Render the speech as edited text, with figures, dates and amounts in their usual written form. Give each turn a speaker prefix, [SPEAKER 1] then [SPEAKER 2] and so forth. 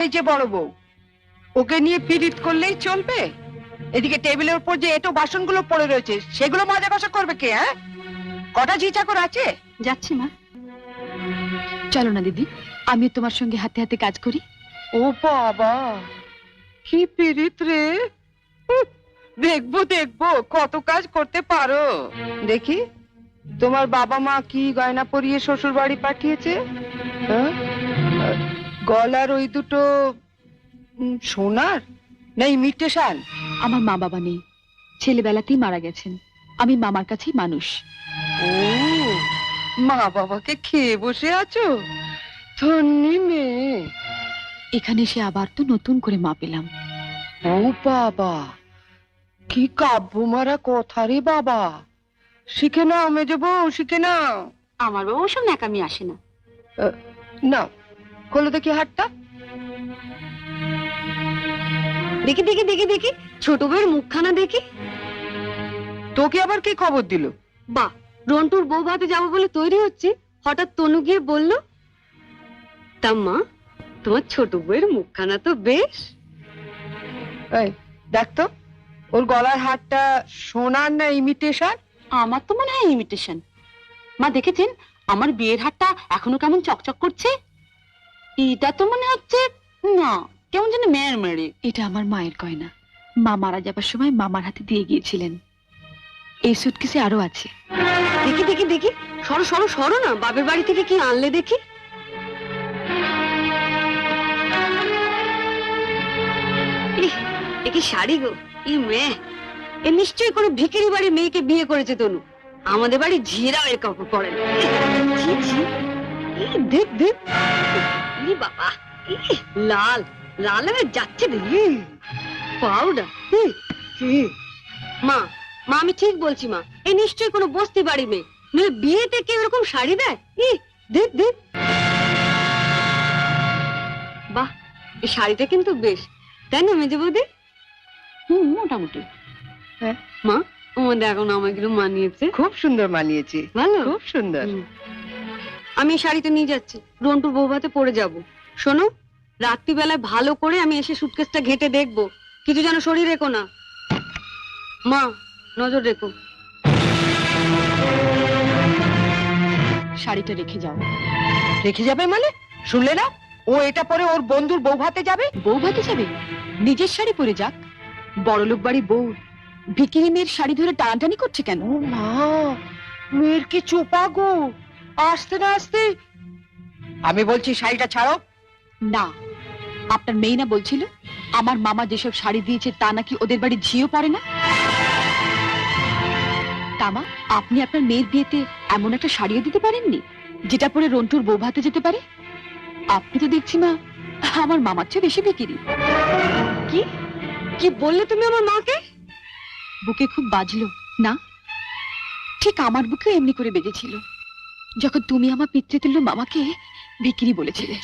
[SPEAKER 1] এই যে বড় বউ, ওকে নিয়ে পিরিত করলেই চলবে? এদিকে টেবিলের উপর যে এটো বাসনগুলো পড়ে রয়েছে সেগুলো মাজা কষা করবে কে? হ্যাঁ, কটা ঝি চাকর আছে?
[SPEAKER 2] যাচ্ছি মা। চলো না দিদি, আমি তোমার সঙ্গে হাতে হাতে কাজ করি।
[SPEAKER 1] ও বাবা, কি পিরিত রে! দেখবো দেখবো কত কাজ করতে পারো। দেখি তোমার বাবা মা কি গয়না পরিয়ে শ্বশুর বাড়ি পাঠিয়েছে। হ্যাঁ? গলার ওই দুটো সোনার না ইমিটেশন?
[SPEAKER 2] আমার মা বাবা নেই, ছেলেবেলাতেই মারা গেছেন। আমি মামার কাছেই মানুষ।
[SPEAKER 1] ও, মা বাবাকে খেয়ে বসে আছো? ধন্যি মেয়ে।
[SPEAKER 2] এখানে এসে আবার তো নতুন করে মা পেলাম।
[SPEAKER 1] ও বাবা, কি কাব্য মারা কথা রে বাবা! শিখে নাও মেজো বউ, শিখে নাও।
[SPEAKER 2] আমার বাবা ওসব ন্যাকামি আসে না।
[SPEAKER 1] না, খোলো দেখি হাতটা।
[SPEAKER 2] দেখি দেখি দেখি দেখি, ছোট বউয়ের মুখখানা দেখি।
[SPEAKER 1] তোকে আবার কি খবর দিল?
[SPEAKER 2] বা, রন্টুর বউ ভাতে যাবো বলে তৈরি হচ্ছে, হঠাৎ তনু গিয়ে বলল, তা মা, তোমার ছোট বউয়ের মুখখানা তো বেশ।
[SPEAKER 1] এই দেখ তো, ওর গলার হারটা সোনার না ইমিটেশন?
[SPEAKER 2] আমার তো মনে হয় ইমিটেশন। মা দেখেছেন আমার বিয়ের হারটা এখনো কেমন চকচক করছে? এটা তো মনে হচ্ছে না, কেমন যেন মেয়ের মেরে। এটা আমার মায়ের গয়না, মা মারা যাবার সময় মামার হাতে দিয়ে গিয়েছিলেন। এই সুটকেসে আরো আছে। দেখি দেখি দেখি, সরো সরো সরো না, বাপের বাড়ি থেকে কি আনলে দেখি। এ কি শাড়ি গো! ই মেয়ে, এ নিশ্চয়ই কোনো ভিখারি বাড়ির মেয়েকে বিয়ে করেছে তনু। আমাদের বাড়ি ঝিরাও এর কাপড় পরে না। ছি, ছি। দেখ দেখ, ই বাবা, লাল লাল হয়ে যাচ্ছে দেখি। পাউডার। মা, মা আমি ঠিক বলছি মা, এ নিশ্চয়ই কোনো বস্তি বাড়ি মেয়ে, নইলে বিয়েতে কেউ এরকম শাড়ি দেয়? দেখ দেখ, বাহ, এই শাড়িটা কিন্তু বেশ, তাই না মেজে বৌদি? মোটামুটি।
[SPEAKER 1] হ্যাঁ
[SPEAKER 2] মা, ও দেখো না আমাকে মানিয়েছে।
[SPEAKER 1] খুব সুন্দর মানিয়েছে,
[SPEAKER 2] ভালো,
[SPEAKER 1] খুব সুন্দর।
[SPEAKER 2] আমি এই শাড়িটা নিয়ে যাচ্ছি, রন্টুর বউ ভাতে পরে যাব। শোনো, রাত্রিবেলায় ভালো করে আমি এসে সুটকেসটা ঘেটে দেখবো, কিছু যেন শরীর রেখো না। মা, নজর রেখো। শাড়িটা রেখে যাও।
[SPEAKER 1] রেখে যাবে মানে? শুনলে না, ও এটা পরে ওর বন্ধুর বউ ভাতে যাবে।
[SPEAKER 2] বউ ভাতে যাবে? নিজের শাড়ি পরে যাক। বড়লোক বাড়ি বউ ভিকিরি মেয়ের শাড়ি ধরে টানাটানি করছে কেন?
[SPEAKER 1] ও মা, মেয়ের কি চোপা গো! আসতে না আসতে। আমি বলছি শাড়িটা ছাড়ো।
[SPEAKER 2] না, আপনার মেয়ে না বলছিল আমার মামা যেসব শাড়ি দিয়েছে তা নাকি ওদের বাড়ি ঝিও পড়ে না? তামা, আপনি আপনার মেয়ের বিয়েতে এমন একটা শাড়িও দিতে পারেননি যেটা পরে রন্টুর বউ ভাতে যেতে পারে? আপনি তো দেখছি মা আমার মামার চেয়ে বেশি বিক্রি। কি কি বললে তুমি আমার মাকে? বুকে খুব বাজলো না? ঠিক আমার বুকেও এমনি করে বেজেছিল যখন তুমি আমার পিতৃতুল্য মামাকে বিক্রি বলেছিলে।